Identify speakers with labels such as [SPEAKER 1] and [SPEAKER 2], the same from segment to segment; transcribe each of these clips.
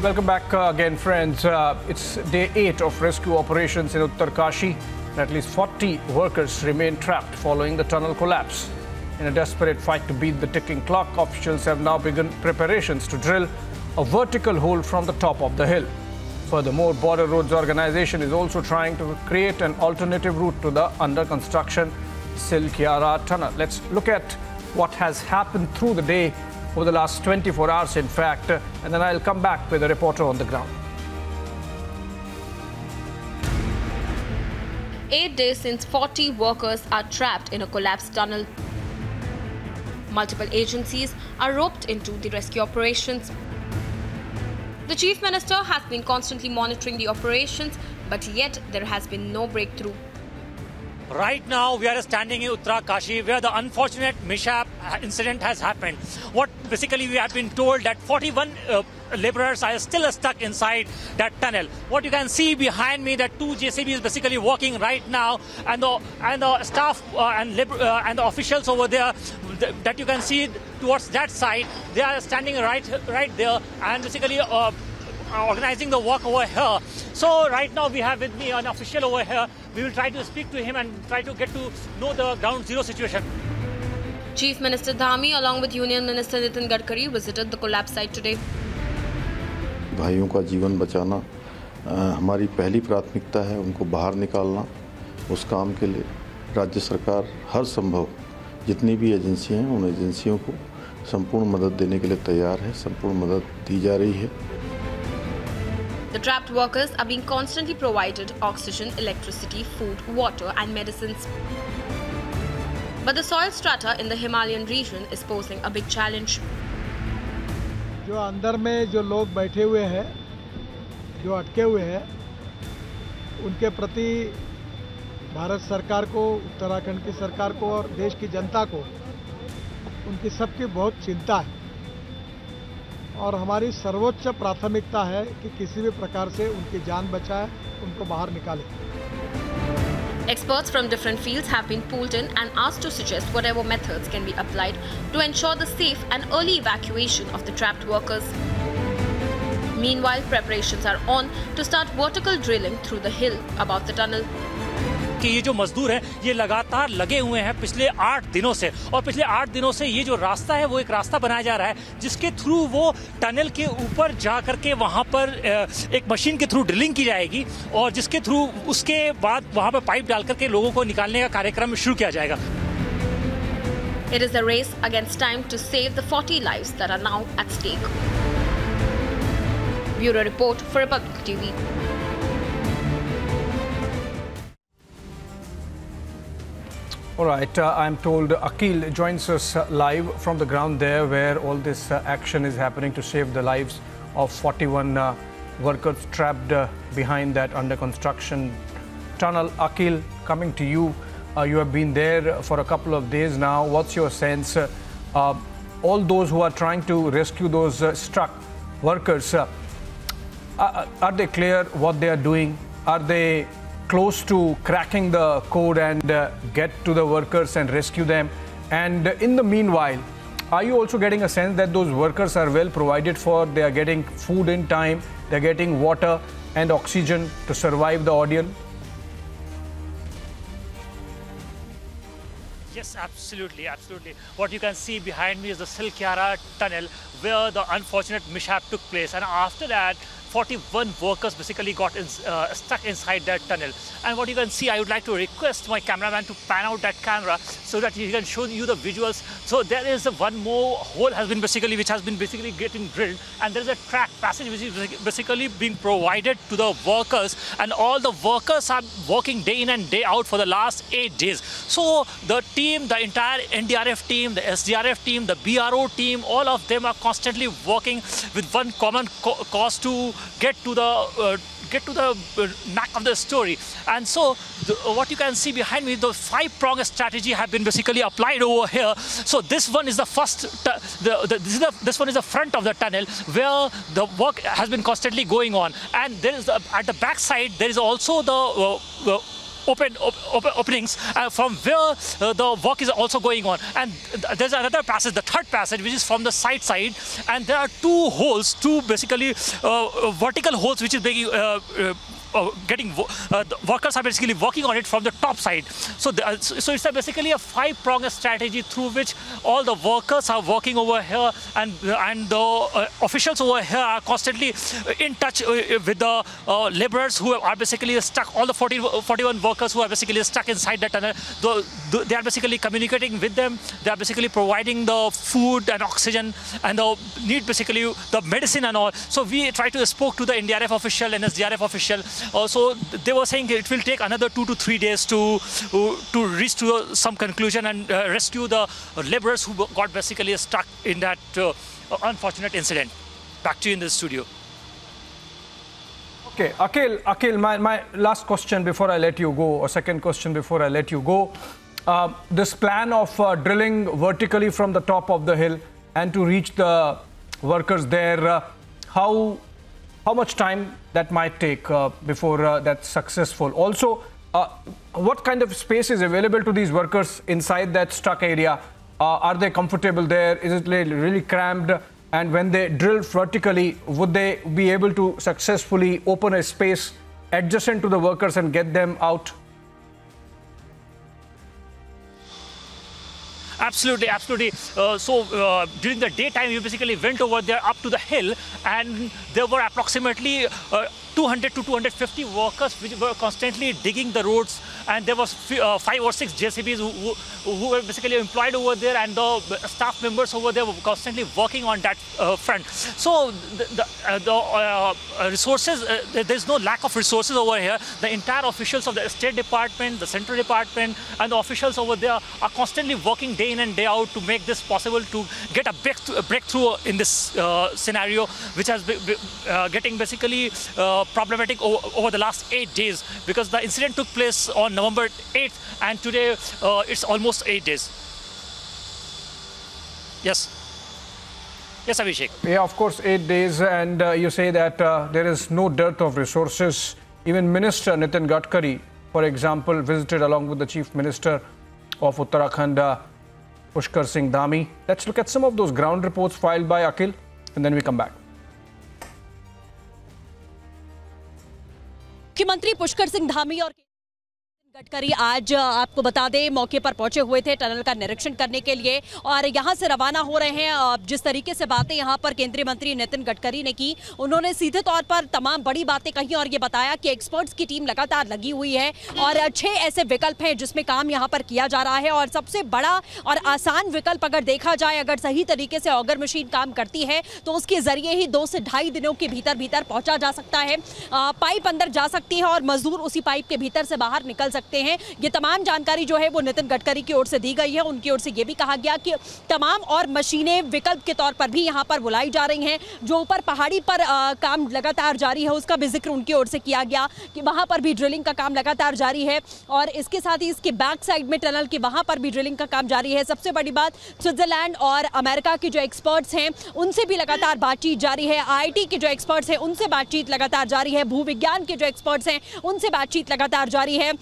[SPEAKER 1] Welcome back again, friends. It's day 8 of rescue operations in Uttarkashi. At least 40 workers remain trapped following the tunnel collapse. In a desperate fight to beat the ticking clock, officials have now begun preparations to drill a vertical hole from the top of the hill. Furthermore, Border Roads Organization is also trying to create an alternative route to the under-construction Silkyara tunnel. Let's look at what has happened through the day over the last 24 hours, in fact, and then I'll come back with a reporter on the ground.
[SPEAKER 2] 8 days since 40 workers are trapped in a collapsed tunnel. Multiple agencies are roped into the rescue operations. The Chief Minister has been constantly monitoring the operations, but yet there has been no breakthrough.
[SPEAKER 3] Right now, we are standing in Uttarkashi, where the unfortunate mishap incident has happened. What basically we have been told that 41 laborers are still stuck inside that tunnel. What you can see behind me, that 2 JCBs basically working right now, and the staff and the officials over there that you can see towards that side, they are standing right there and basically organizing the work over here. So right now we have with me an official over here. We will try to speak to him and try to get to know the ground zero situation.
[SPEAKER 2] Chief Minister Dhami along with Union Minister Nitin Gadkari visited the collapse site today.
[SPEAKER 4] भाइयों का जीवन बचाना हमारी पहली प्राथमिकता है, उनको बाहर निकालना। उस काम के लिए राज्य सरकार हर संभव जितनी भी एजेंसियां हैं उन एजेंसियों को संपूर्ण मदद देने के लिए तैयार है, संपूर्ण मदद दी जा रही है।
[SPEAKER 2] The trapped workers are being constantly provided oxygen, electricity, food, water and medicines. But the soil strata in the Himalayan region is posing a big challenge.
[SPEAKER 5] जो अंदर में जो लोग बैठे हुए हैं, जो अटके हुए हैं, उनके प्रति भारत सरकार को, उत्तराखंड की सरकार को और देश की जनता को उनकी सबकी बहुत चिंता है और हमारी सर्वोच्च प्राथमिकता है कि किसी भी प्रकार से उनकी जान बचाए, उनको बाहर निकाले।
[SPEAKER 2] Experts from different fields have been pulled in and asked to suggest whatever methods can be applied to ensure the safe and early evacuation of the trapped workers. Meanwhile, preparations are on to start vertical drilling through the hill above the tunnel.
[SPEAKER 3] कि ये जो मजदूर हैं ये लगातार लगे हुए हैं पिछले 8 दिनों से, और पिछले 8 दिनों से ये जो रास्ता है वो एक रास्ता बनाया जा रहा है जिसके थ्रू वो टनल के ऊपर जा करके वहाँ पर एक मशीन के थ्रू ड्रिलिंग की जाएगी और जिसके थ्रू उसके बाद वहाँ पर पाइप डाल करके लोगों को निकालने का कार्यक्रम शुरू किया जाएगा।
[SPEAKER 2] It is a race against time to save the 40 lives that are now at stake. Bureau Report for Republic TV.
[SPEAKER 1] All right, I'm told Akil joins us live from the ground there where all this action is happening to save the lives of 41 workers trapped behind that under construction tunnel. Akil, coming to you, you have been there for a couple of days now. What's your sense? All those who are trying to rescue those struck workers, are they clear what they are doing? Are they close to cracking the code and get to the workers and rescue them? And in the meanwhile, are you also getting a sense that those workers are well provided for? They are getting food in time, they are getting water and oxygen to survive the ordeal?
[SPEAKER 3] Yes, absolutely, absolutely. What you can see behind me is the Silkyara tunnel where the unfortunate mishap took place, and after that 41 workers basically got stuck inside that tunnel. And what you can see, I would like to request my cameraman to pan out that camera so that he can show you the visuals. So there is one more hole which has been basically getting drilled, and there is a track passage which is basically being provided to the workers, and all the workers are working day in and day out for the last 8 days. So the team, the entire NDRF team, the SDRF team, the BRO team, all of them are constantly working with one common cause to get to the knack of the story. And so what you can see behind me, the 5-pronged strategy have been basically applied over here. So this one is the first, this one is the front of the tunnel where the work has been constantly going on, and there is at the back side there is also the openings from where the work is also going on. And there's another passage, the third passage, which is from the side, and there are two holes, two basically vertical holes, which is being the workers are basically working on it from the top side. So it's basically a five-pronged strategy through which all the workers are working over here, and the officials over here are constantly in touch with the laborers who are basically stuck, all the 41 workers who are basically stuck inside the tunnel. They are basically communicating with them. They are basically providing the food and oxygen and need basically the medicine and all. So we try to spoke to the NDRF official and SDRF official. So they were saying it will take another 2 to 3 days to reach to some conclusion and rescue the laborers who got basically stuck in that unfortunate incident. Back to you in the studio.
[SPEAKER 1] Okay, Akhil, my last question before I let you go, or second question before I let you go. This plan of drilling vertically from the top of the hill and to reach the workers there, how much time that might take before that's successful? Also, what kind of space is available to these workers inside that stuck area? Are they comfortable there? Is it really cramped? And when they drill vertically, would they be able to successfully open a space adjacent to the workers and get them out?
[SPEAKER 3] Absolutely, absolutely. So during the daytime, we basically went over there up to the hill, and there were approximately 200 to 250 workers which were constantly digging the roads, and there was 5 or 6 JCBs who were basically employed over there, and the staff members over there were constantly working on that front. So the resources, there's no lack of resources over here. The entire officials of the State Department, the Central Department, and the officials over there are constantly working day in and day out to make this possible, to get a breakthrough in this scenario, which has getting basically problematic over the last 8 days, because the incident took place on November 8th, and today it's almost 8 days. Yes, Abhishek.
[SPEAKER 1] Yeah, of course, 8 days, and you say that there is no dearth of resources. Even Minister Nitin Gadkari, for example, visited along with the Chief Minister of Uttarakhand, Pushkar Singh Dhami. Let's look at some of those ground reports filed by Akhil, and then we come back.
[SPEAKER 6] मुख्यमंत्री पुष्कर सिंह धामी और गडकरी आज आपको बता दें मौके पर पहुंचे हुए थे टनल का निरीक्षण करने के लिए, और यहां से रवाना हो रहे हैं। जिस तरीके से बातें यहां पर केंद्रीय मंत्री नितिन गडकरी ने की, उन्होंने सीधे तौर पर तमाम बड़ी बातें कही और ये बताया कि एक्सपर्ट्स की टीम लगातार लगी हुई है और 6 ऐसे विकल्प हैं जिसमें काम यहां पर किया जा रहा है। और सबसे बड़ा और आसान विकल्प अगर देखा जाए, अगर सही तरीके से ऑगर मशीन काम करती है तो उसके जरिए ही 2 से ढाई दिनों के भीतर पहुंचा जा सकता है। पाइप अंदर जा सकती है और मजदूर उसी पाइप के भीतर से बाहर निकल सकते हैं। ये तमाम जानकारी जो है वो नितिन गडकरी की ओर से दी गई है। उनकी ओर से ये भी कहा गया कि तमाम और मशीनें विकल्प के तौर पर भी यहां पर बुलाई जा रही हैं। जो ऊपर पहाड़ी पर काम लगातार जारी है उसका भी जिक्र उनकी ओर से किया गया कि वहां पर भी ड्रिलिंग का काम लगातार जारी है, और इसके साथ ही इसके बैक साइड में टनल के वहां पर भी ड्रिलिंग का काम जारी है। सबसे बड़ी बात, स्विट्जरलैंड और अमेरिका के जो एक्सपर्ट्स हैं उनसे भी लगातार बातचीत जारी है। IIT के जो एक्सपर्ट्स हैं उनसे बातचीत लगातार जारी है। भूविज्ञान के जो एक्सपर्ट्स हैं उनसे बातचीत लगातार जारी है।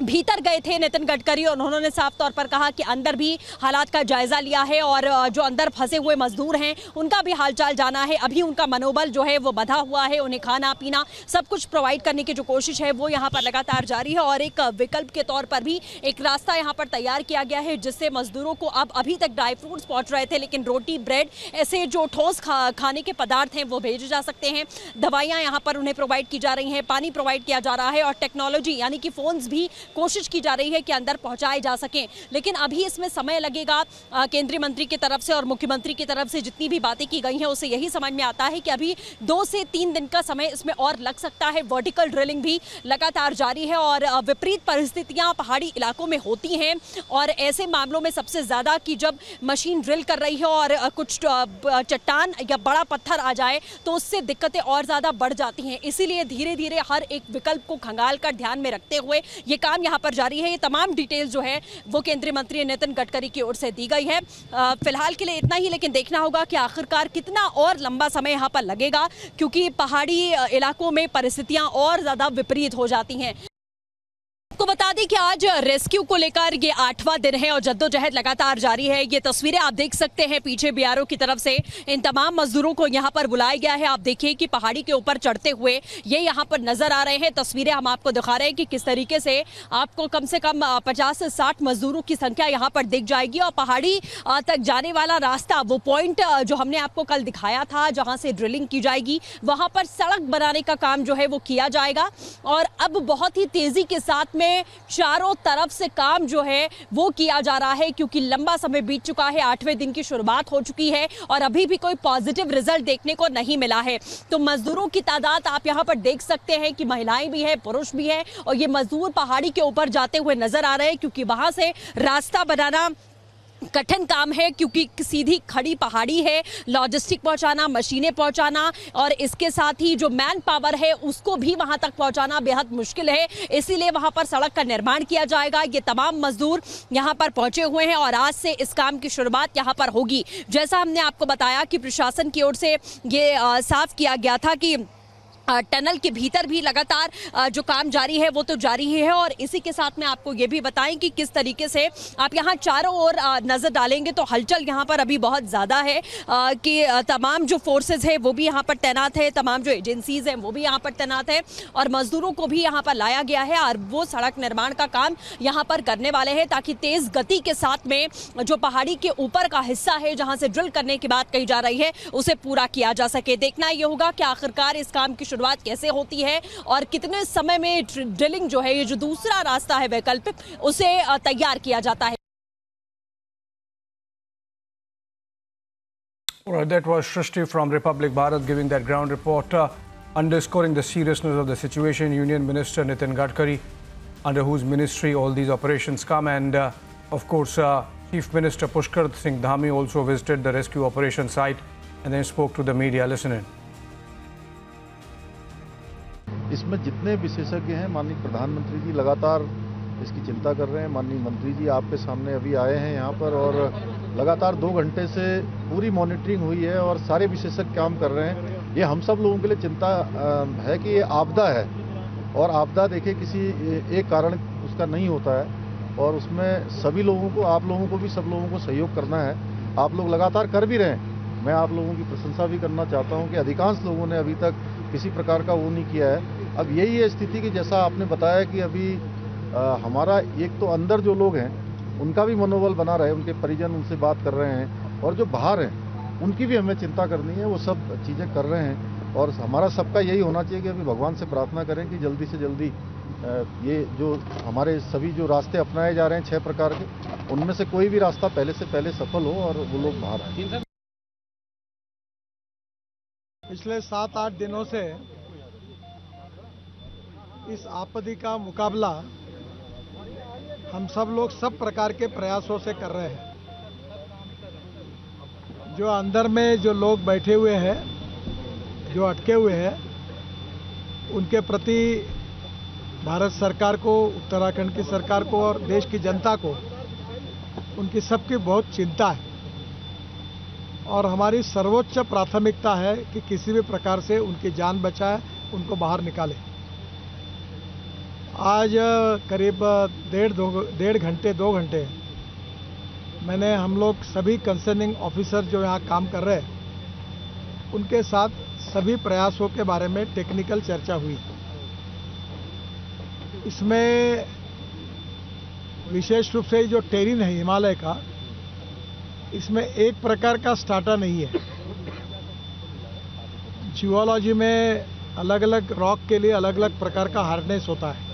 [SPEAKER 6] भीतर गए थे नितिन गडकरी और उन्होंने साफ तौर पर कहा कि अंदर भी हालात का जायजा लिया है और जो अंदर फंसे हुए मजदूर हैं उनका भी हालचाल जाना है। अभी उनका मनोबल जो है वो बंधा हुआ है, उन्हें खाना पीना सब कुछ प्रोवाइड करने की जो कोशिश है वो यहाँ पर लगातार जारी है। और एक विकल्प के तौर पर भी एक रास्ता यहाँ पर तैयार किया गया है जिससे मजदूरों को अब अभी तक ड्राई फ्रूट्स पहुँच रहे थे, लेकिन रोटी, ब्रेड, ऐसे जो ठोस खाने के पदार्थ हैं वो भेजे जा सकते हैं। दवाइयाँ यहाँ पर उन्हें प्रोवाइड की जा रही हैं, पानी प्रोवाइड किया जा रहा है और टेक्नोलॉजी यानी कि फ़ोन्स भी कोशिश की जा रही है कि अंदर पहुंचाए जा सकें। लेकिन अभी इसमें समय लगेगा। केंद्रीय मंत्री की तरफ से और मुख्यमंत्री की तरफ से जितनी भी बातें की गई हैं उससे यही समझ में आता है कि अभी 2 से 3 दिन का समय इसमें और लग सकता है। वर्टिकल ड्रिलिंग भी लगातार जारी है और विपरीत परिस्थितियां पहाड़ी इलाकों में होती हैं और ऐसे मामलों में सबसे ज़्यादा कि जब मशीन ड्रिल कर रही है और कुछ चट्टान या बड़ा पत्थर आ जाए तो उससे दिक्कतें और ज़्यादा बढ़ जाती हैं। इसीलिए धीरे धीरे हर एक विकल्प को खंगाल कर ध्यान में रखते हुए ये काम यहाँ पर जारी है। ये तमाम डिटेल्स जो है वो केंद्रीय मंत्री नितिन गडकरी की ओर से दी गई है। फिलहाल के लिए इतना ही, लेकिन देखना होगा कि आखिरकार कितना और लंबा समय यहाँ पर लगेगा, क्योंकि पहाड़ी इलाकों में परिस्थितियाँ और ज़्यादा विपरीत हो जाती हैं। आपको बता दें कि आज रेस्क्यू को लेकर ये 8वां दिन है और जद्दोजहद लगातार जारी है। ये तस्वीरें आप देख सकते हैं पीछे बीआरओ की तरफ से इन तमाम मजदूरों को यहाँ पर बुलाया गया है। आप देखिए कि पहाड़ी के ऊपर चढ़ते हुए ये यहाँ पर नजर आ रहे हैं। तस्वीरें हम आपको दिखा रहे हैं कि किस तरीके से आपको कम से कम 50 से 60 मजदूरों की संख्या यहाँ पर दिख जाएगी और पहाड़ी तक जाने वाला रास्ता, वो पॉइंट जो हमने आपको कल दिखाया था जहाँ से ड्रिलिंग की जाएगी, वहाँ पर सड़क बनाने का काम जो है वो किया जाएगा। और अब बहुत ही तेजी के साथ में चारों तरफ से काम जो है वो किया जा रहा है, क्योंकि लंबा समय बीत चुका है, 8वें दिन की शुरुआत हो चुकी है और अभी भी कोई पॉजिटिव रिजल्ट देखने को नहीं मिला है। तो मजदूरों की तादाद आप यहां पर देख सकते हैं कि महिलाएं भी है, पुरुष भी है और ये मजदूर पहाड़ी के ऊपर जाते हुए नजर आ रहे हैं, क्योंकि वहां से रास्ता बनाना कठिन काम है, क्योंकि सीधी खड़ी पहाड़ी है। लॉजिस्टिक पहुंचाना, मशीनें पहुंचाना और इसके साथ ही जो मैन पावर है उसको भी वहां तक पहुंचाना बेहद मुश्किल है। इसीलिए वहां पर सड़क का निर्माण किया जाएगा। ये तमाम मजदूर यहां पर पहुंचे हुए हैं और आज से इस काम की शुरुआत यहां पर होगी। जैसा हमने आपको बताया कि प्रशासन की ओर से ये साफ किया गया था कि टनल के भीतर भी लगातार जो काम जारी है वो तो जारी ही है। और इसी के साथ में आपको ये भी बताएं कि किस तरीके से आप यहाँ चारों ओर नजर डालेंगे तो हलचल यहाँ पर अभी बहुत ज़्यादा है कि तमाम जो फोर्सेस है वो भी यहाँ पर तैनात है, तमाम जो एजेंसीज हैं वो भी यहाँ पर तैनात है और मजदूरों को भी यहाँ पर लाया गया है और वो सड़क निर्माण का काम यहाँ पर करने वाले हैं, ताकि तेज़ गति के साथ में जो पहाड़ी के ऊपर का हिस्सा है जहाँ से ड्रिल करने की बात कही जा रही है उसे पूरा किया जा सके। देखना ये होगा कि आखिरकार इस काम की शुरुआत कैसे होती है और कितने समय में ड्रिलिंग जो है, ये जो दूसरा रास्ता है वैकल्पिक, उसे तैयार किया जाता है।
[SPEAKER 1] That was Shrishti from Republic Bharat giving that ground report, underscoring the seriousness of the situation. Union Minister Nitin Gadkari, under whose ministry all these operations come, and of course Chief Minister Pushkar Singh Dhami also visited the rescue operation site and then spoke to the media. Listen in.
[SPEAKER 4] इसमें जितने विशेषज्ञ हैं, माननीय प्रधानमंत्री जी लगातार इसकी चिंता कर रहे हैं। माननीय मंत्री जी आपके सामने अभी आए हैं यहाँ पर और लगातार 2 घंटे से पूरी मॉनिटरिंग हुई है और सारे विशेषज्ञ काम कर रहे हैं। ये हम सब लोगों के लिए चिंता है कि ये आपदा है और आपदा देखिए किसी एक कारण उसका नहीं होता है और उसमें सभी लोगों को, आप लोगों को भी, सब लोगों को सहयोग करना है। आप लोग लगातार कर भी रहे हैं। मैं आप लोगों की प्रशंसा भी करना चाहता हूँ कि अधिकांश लोगों ने अभी तक किसी प्रकार का वो नहीं किया है। अब यही है स्थिति कि जैसा आपने बताया कि अभी हमारा एक तो अंदर जो लोग हैं उनका भी मनोबल बना रहे, उनके परिजन उनसे बात कर रहे हैं और जो बाहर हैं उनकी भी हमें चिंता करनी है, वो सब चीज़ें कर रहे हैं। और हमारा सबका यही होना चाहिए कि अभी भगवान से प्रार्थना करें कि जल्दी से जल्दी ये जो हमारे सभी जो रास्ते अपनाए जा रहे हैं 6 प्रकार के, उनमें से कोई भी रास्ता पहले से पहले सफल हो और वो लोग बाहर आए।
[SPEAKER 5] पिछले 7-8 दिनों से इस आपत्ति का मुकाबला हम सब लोग सब प्रकार के प्रयासों से कर रहे हैं। जो अंदर में जो लोग बैठे हुए हैं, जो अटके हुए हैं, उनके प्रति भारत सरकार को, उत्तराखंड की सरकार को और देश की जनता को उनकी सबकी बहुत चिंता है और हमारी सर्वोच्च प्राथमिकता है कि किसी भी प्रकार से उनकी जान बचाए, उनको बाहर निकाले। आज करीब 2 घंटे मैंने हम लोग सभी कंसर्निंग ऑफिसर जो यहाँ काम कर रहे हैं उनके साथ सभी प्रयासों के बारे में टेक्निकल चर्चा हुई। इसमें विशेष रूप से जो टेरिन है हिमालय का, इसमें एक प्रकार का स्टार्टा नहीं है। जियोलॉजी में अलग अलग रॉक के लिए अलग अलग प्रकार का हार्डनेस होता है,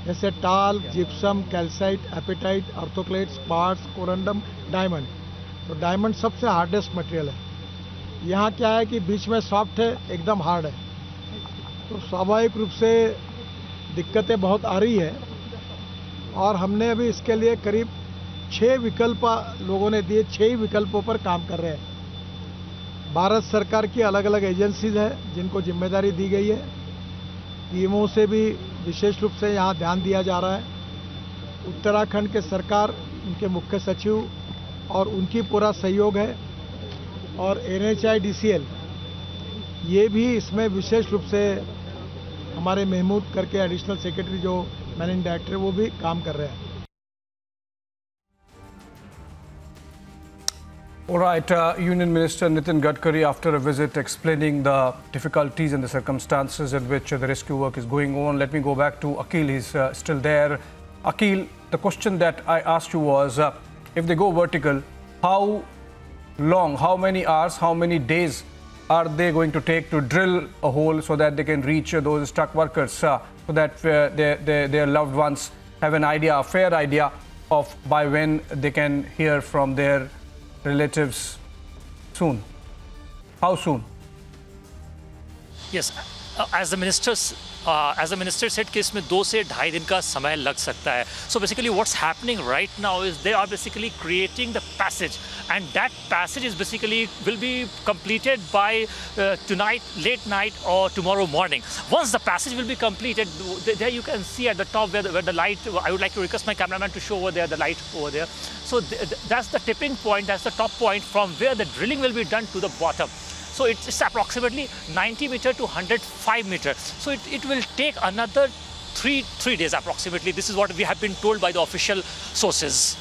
[SPEAKER 5] जैसे talc, gypsum, calcite, apatite, orthoclase, quartz, corundum, diamond. तो डायमंड सबसे हार्डेस्ट मटेरियल है। यहाँ क्या है कि बीच में सॉफ्ट है, एकदम हार्ड है, तो स्वाभाविक रूप से दिक्कतें बहुत आ रही है और हमने अभी इसके लिए करीब 6 विकल्प लोगों ने दिए, 6 विकल्पों पर काम कर रहे हैं। भारत सरकार की अलग अलग एजेंसीज हैं जिनको जिम्मेदारी दी गई है। पीएमओ से भी विशेष रूप से यहाँ ध्यान दिया जा रहा है। उत्तराखंड के सरकार, उनके मुख्य सचिव और उनकी पूरा सहयोग है और NHIDCL ये भी इसमें विशेष रूप से हमारे महमूद करके एडिशनल सेक्रेटरी जो मैनेजिंग डायरेक्टर वो भी काम कर रहे हैं।
[SPEAKER 1] All right, Union Minister Nitin Gadkari, after a visit explaining the difficulties and the circumstances in which the rescue work is going on. Let me go back to Akil, he's still there. Akil, the question that I asked you was, if they go vertical, how long, how many hours, how many days are they going to take to drill a hole so that they can reach those stuck workers, so that their loved ones have an idea, a fair idea of by when they can hear from their relatives soon? How soon?
[SPEAKER 3] Yes, as the minister said कि इसमें 2 से 2.5 दिन का समय लग सकता है. So basically what's happening right now is they are basically creating the passage, and that passage is basically will be completed by tonight, late night or tomorrow morning. Once the passage will be completed, there you can see at the top where the light, I would like to request my cameraman to show over there, the light over there. So that's the tipping point, that's the top point from where the drilling will be done to the bottom. So it's approximately 90 meter to 105 meter. So it will take another three days approximately. This is what we have been told by the official sources.